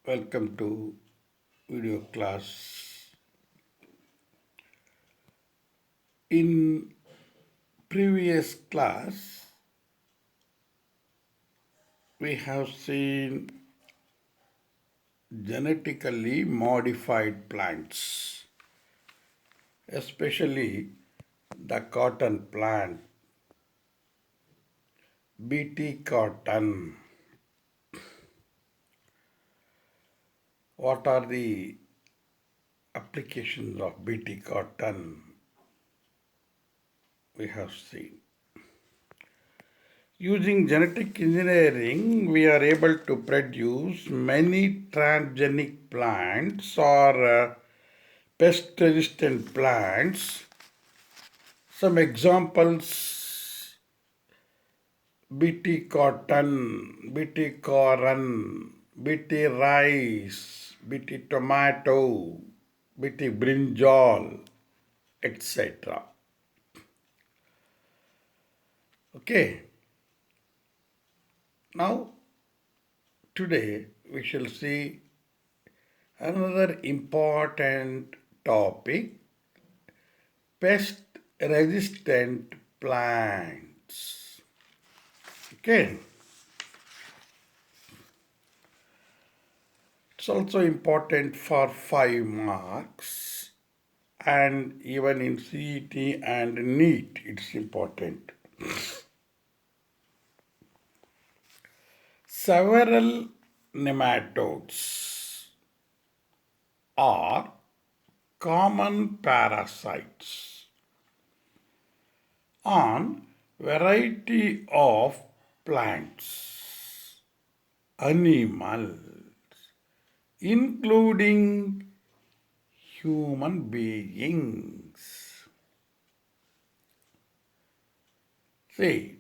Welcome to video class. In previous class, we have seen genetically modified plants, especially the cotton plant, BT cotton. What are the applications of BT cotton? We have seen. Using genetic engineering, we are able to produce many transgenic plants or pest-resistant plants. Some examples: BT cotton, BT corn, BT rice, BT tomato, BT brinjal, etc. Okay. Now, today we shall see another important topic: pest-resistant plants. Okay. It's also important for 5 marks, and even in CET and NEET it's important. Several nematodes are common parasites on variety of plants, animals, including human beings. See,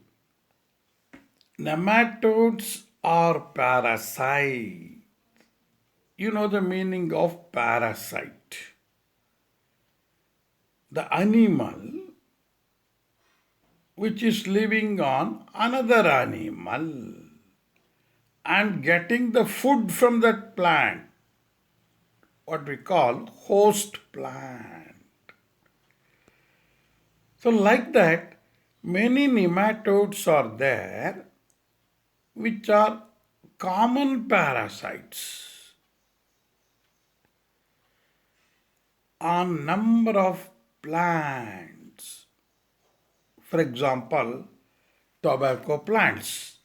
nematodes are parasites. You know the meaning of parasite. The animal which is living on another animal and getting the food from that plant, what we call host plant. So like that, many nematodes are there which are common parasites on number of plants. For example, tobacco plants.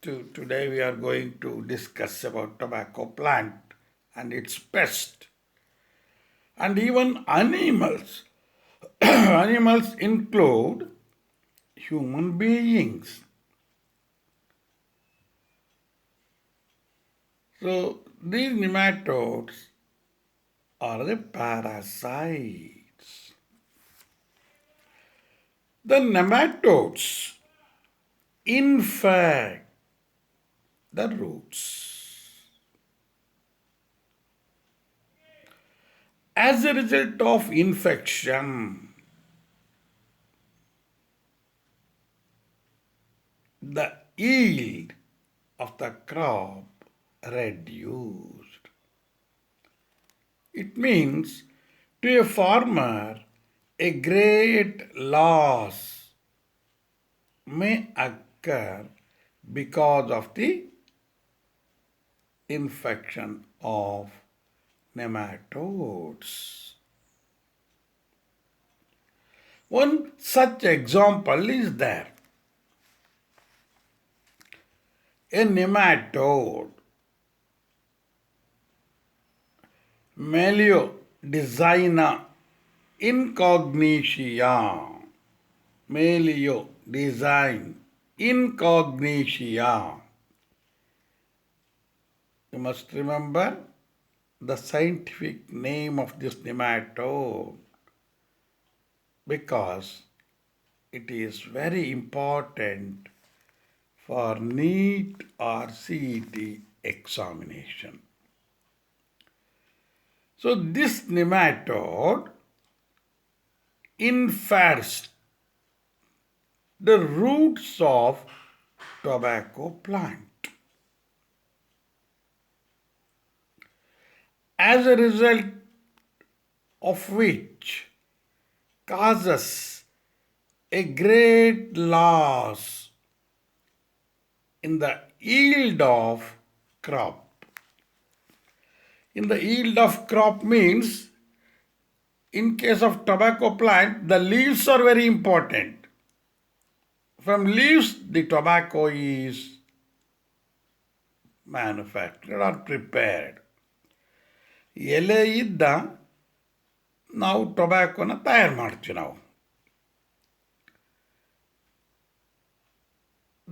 Today we are going to discuss about tobacco plant and its pest. And even animals. Animals include human beings. So these nematodes are the parasites. The nematodes infect the roots. As a result of infection, the yield of the crop reduced. It means to a farmer a great loss may occur because of the infection of nematodes. One such example is there. A nematode, Melio incognitia, Melio design incognitia. You must remember the scientific name of this nematode because it is very important for NEET or CET examination. So this nematode infests the roots of tobacco plant. as a result of which causes a great loss in the yield of crop. In the yield of crop means, in case of tobacco plant, the leaves are very important. From leaves, the tobacco is manufactured or prepared. ಎಲೆ ಇದ್ದ ನಾವು ಟೊಬ್ಯಾಕೋನ ತಯಾರು ಮಾಡ್ತೀವಿ ನಾವು.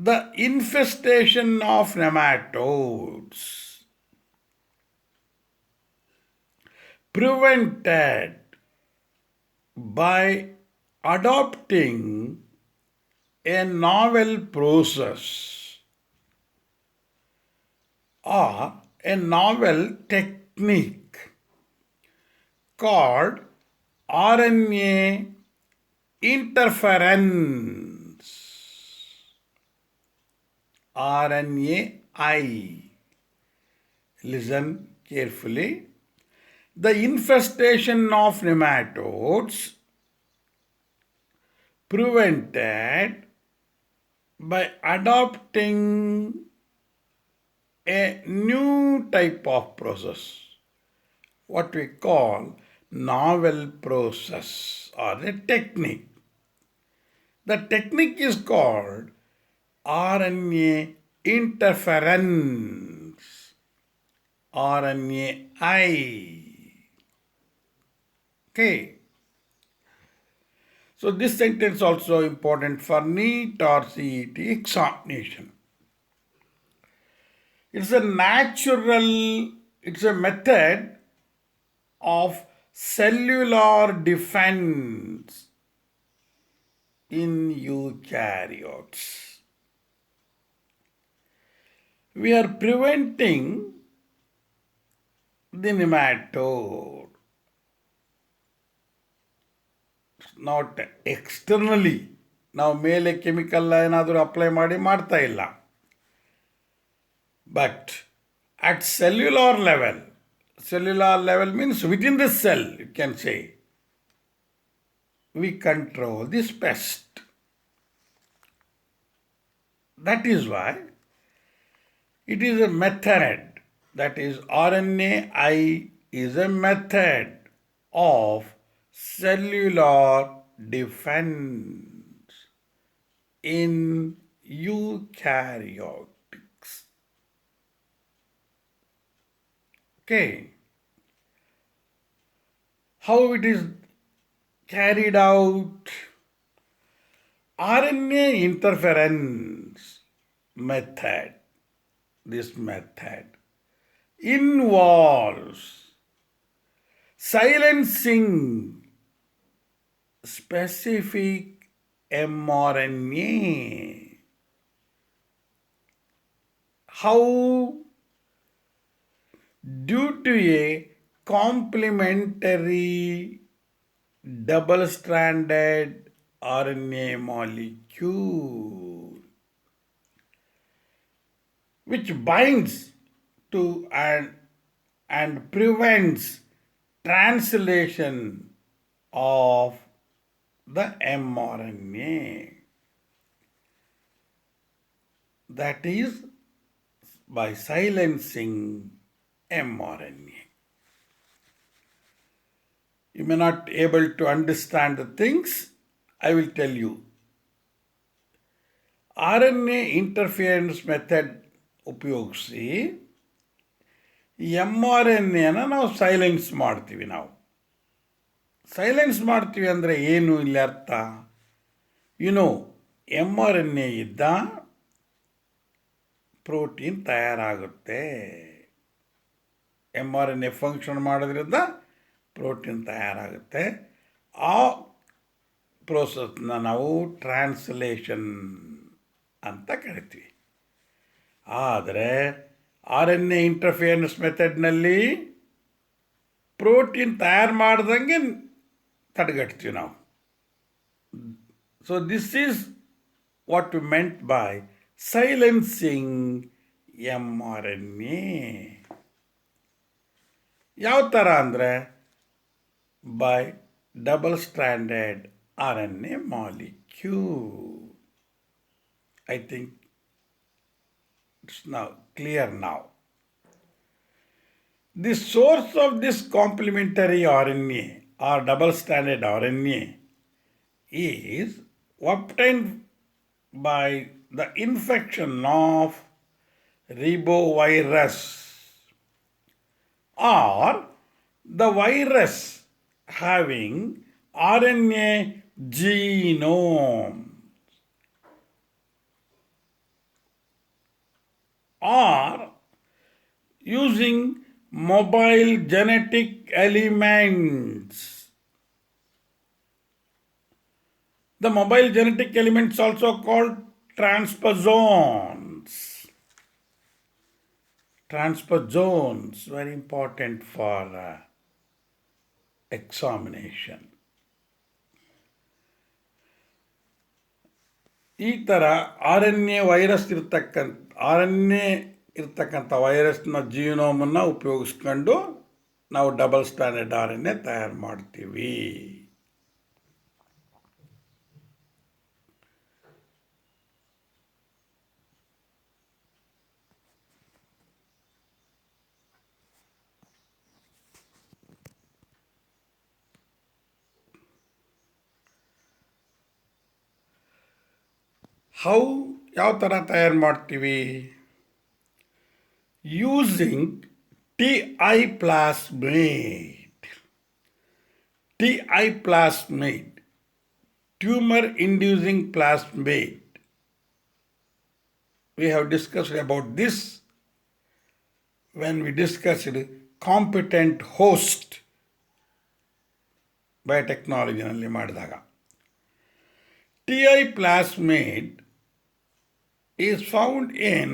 The infestation of nematodes prevented by adopting a novel process or a novel technique called RNA interference. RNAi. Listen carefully. The infestation of nematodes prevented by adopting a new type of process, what we call novel process or a technique. The technique is called RNA interference, RNAi. Okay. So this sentence also important for NEET or CET examination. It's a method of cellular defense in eukaryotes. We are preventing the nematode, not externally. ನಾವು ಮೇಲೆ chemical ಏನಾದರೂ apply ಮಾಡ್ತಾ ಇಲ್ಲ. But at cellular level means within the cell, you can say, we control this pest. That is why it is a method, that is RNAi is a method of cellular defense in eukaryotes. Okay. How it is carried out? RNA interference method, this method involves silencing specific mRNA. How? Due to a complementary double-stranded RNA molecule which binds to and prevents translation of the mRNA. That is by silencing mRNA. You may not be able to understand the things. I will tell you. RNA interference method ಉಪಯೋಗಿಸಿ mRNAನ ನಾವು silence ಮಾಡ್ತೀವಿ. Silence ಮಾಡ್ತೀವಿ ಅಂದರೆ ಏನು ಇಲ್ಲಿ ಅರ್ಥ? mRNA ಇದ್ದ protein ತಯಾರಾಗುತ್ತೆ. mRNA function ಮಾಡೋದ್ರಿಂದ ಪ್ರೋಟೀನ್ ತಯಾರಾಗುತ್ತೆ. ಆ ಪ್ರೋಸೆಸ್ನ ನಾವು ಟ್ರಾನ್ಸ್ಲೇಷನ್ ಅಂತ ಕರಿತೀವಿ. ಆದರೆ RNA ಇಂಟರ್ಫಿಯರೆನ್ಸ್ ಮೆಥಡ್ನಲ್ಲಿ ಪ್ರೋಟೀನ್ ತಯಾರು ಮಾಡ್ದಂಗೆ ತಡೆಗಟ್ತೀವಿ ನಾವು. So this is what we made by silencing mRNA. ಯಾವ ಥರ ಅಂದರೆ by double-stranded RNA molecule. I think it's now clear now. The source of this complementary RNA or double-stranded RNA is obtained by the infection of ribovirus or the virus having RNA genome or using mobile genetic elements. The mobile genetic elements also called transposons. Transposons, very important for examination. ಈ ಥರ R N A virus ಇರ್ತಕ್ಕಂಥ ವೈರಸ್ನ ಜೀನೋಮನ್ನು ಉಪಯೋಗಿಸ್ಕೊಂಡು ನಾವು double standard R N A ತಯಾರು ಮಾಡ್ತೀವಿ. ಯಾವ ಥರ ತಯಾರು ಮಾಡ್ತೀವಿ? Using TI plasmid. TI plasmid, tumor-inducing plasmid. We have discussed about this when we discussed competent host biotechnology ಮಾಡಿದಾಗ. TI plasmid is found in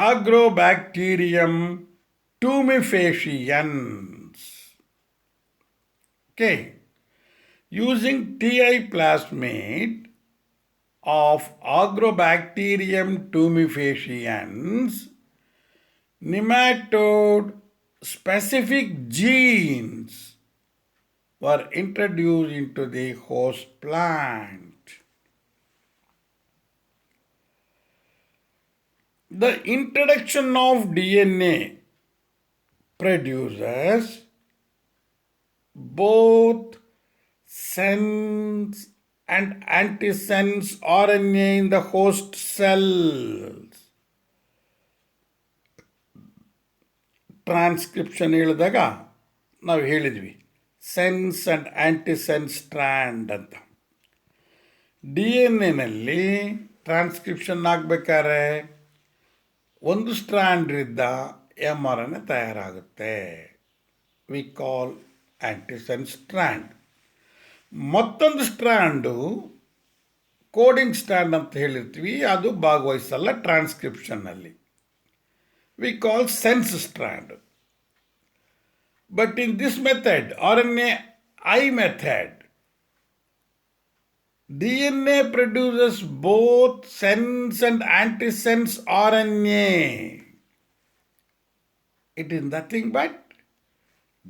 Agrobacterium tumefaciens. Okay. Using TI plasmid of Agrobacterium tumefaciens, nematode specific genes were introduced into the host plant. The introduction of DNA produces both sense and antisense RNA in the host cells. Transcription ಹೇಳಿದಾಗ ನಾವು ಹೇಳಿದ್ವಿ sense and antisense strand ಅಂತ. DNA transcription ಆಗಬೇಕಾದ್ರೆ ಒಂದು ಸ್ಟ್ರ್ಯಾಂಡ್ರಿದ್ದ mRNA ತಯಾರಾಗುತ್ತೆ. We call antisense strand. ಮತ್ತೊಂದು strand coding strand ಅಂತ ಹೇಳಿರ್ತೀವಿ, ಅದು ಭಾಗವಹಿಸಲ್ಲ ಟ್ರಾನ್ಸ್ಕ್ರಿಪ್ಷನ್ನಲ್ಲಿ. We call sense strand. But in this method, RNA-I method, DNA produces both sense and antisense RNA. It is nothing but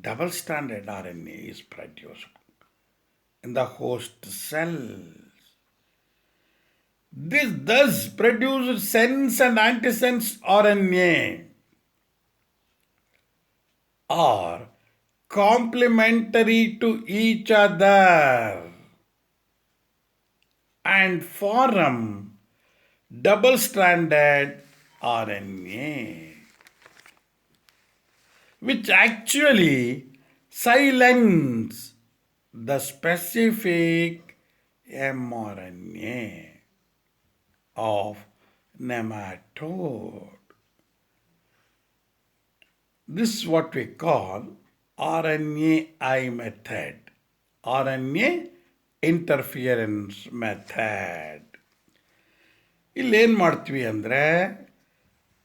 double-stranded RNA is produced in the host cells. This thus produces sense and antisense RNA are complementary to each other and form double-stranded RNA, which actually silence the specific mRNA of nematode. This is what we call RNA-I method, RNA Interference method. ಇಲ್ಲೇನು ಮಾಡ್ತೀವಿ ಅಂದರೆ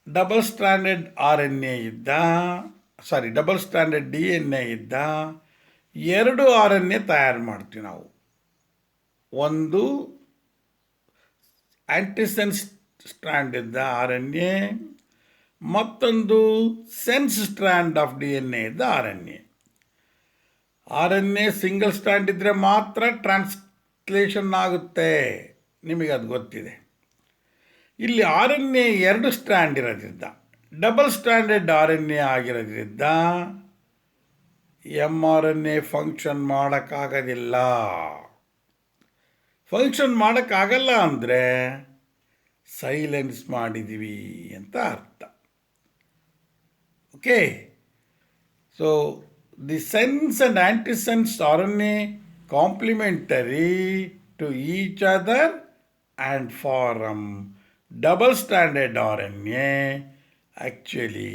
double standard DNA ಇದ್ದ ಎರಡು RNA ತಯಾರು ಮಾಡ್ತೀವಿ ನಾವು. ಒಂದು antisense strand ಇದ್ದ RNA, ಮತ್ತೊಂದು sense strand of D N A the R N A. R N A single strand ಇದ್ದರೆ ಮಾತ್ರ ಟ್ರಾನ್ಸ್ಲೇಷನ್ ಆಗುತ್ತೆ, ನಿಮಗೆ ಅದು ಗೊತ್ತಿದೆ. ಇಲ್ಲಿ ಆರ್ ಎನ್ ಎ 2 ಸ್ಟ್ರಾಂಡ್ ಇರೋದ್ರಿಂದ, double stranded R N A ಆಗಿರೋದ್ರಿಂದ M R N A function ಮಾಡೋಕ್ಕಾಗೋದಿಲ್ಲ. ಫಂಕ್ಷನ್ ಮಾಡೋಕ್ಕಾಗಲ್ಲ ಅಂದರೆ ಸೈಲೆನ್ಸ್ ಮಾಡಿದ್ದೀವಿ ಅಂತ ಅರ್ಥ. Okay, so the sense and antisense R N A complementary to each other and form double-stranded RNA. Actually,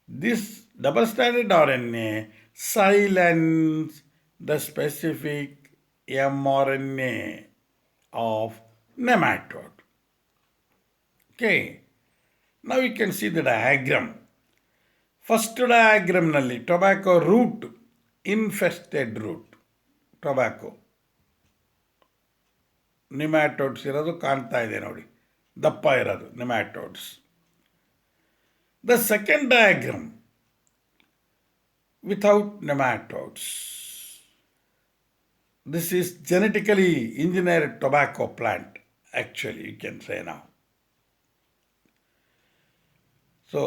this double-stranded RNA silence the specific mRNA of nematode. Okay, now we can see the diagram. First diagram nalli tobacco root, infested root, tobacco. Nematodes ಇರೋದು ಕಾಣ್ತಾ ಇದೆ ನೋಡಿ, ದಪ್ಪ ಇರೋದು nematodes. The second diagram without nematodes. This is genetically engineered tobacco plant, actually you can say now. So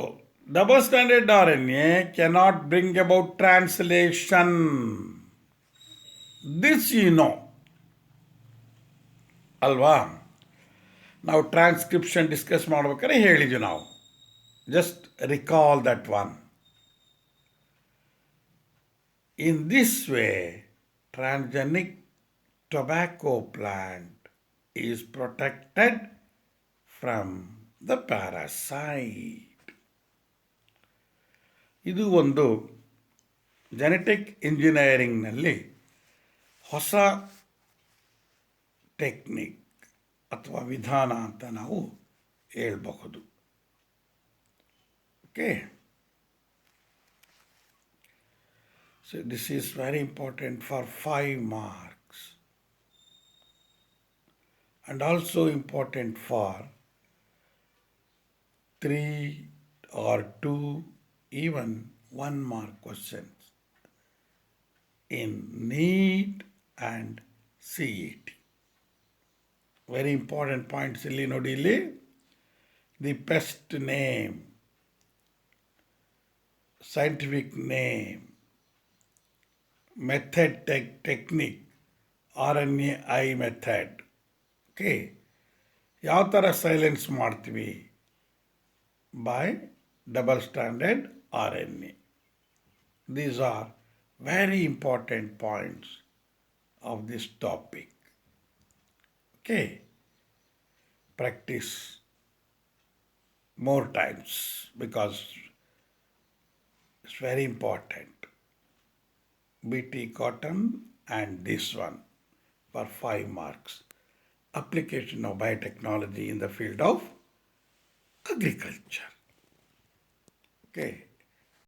double standard R N A cannot bring about translation. This you know ಅಲ್ವಾ? ನಾವು transcription discuss ಮಾಡ್ಬೇಕಾದ್ರೆ ಹೇಳಿದ್ವಿ ನಾವು. Just recall that one. In this way transgenic tobacco plant is protected from the parasite. ಇದು ಒಂದು genetic ಇಂಜಿನಿಯರಿಂಗ್ನಲ್ಲಿ ಹೊಸ technique ಅಥವಾ ವಿಧಾನ ಅಂತ ನಾವು ಹೇಳಬಹುದು. Okay, so this is very important for 5 marks and also important for 3 or 2, even 1 mark questions in NEET and CET. Very important points ಇಲ್ಲಿ ನೋಡಿ. ಇಲ್ಲಿ the pest name, scientific name, method technique, R N A I method. Okay, ಯಾವ ಥರ silence ಮಾಡ್ತೀವಿ? By double standard R N A. These are very important points of this topic. Okay, practice more times because it's very important. BT cotton and this one for 5 marks. Application of biotechnology in the field of agriculture. Okay.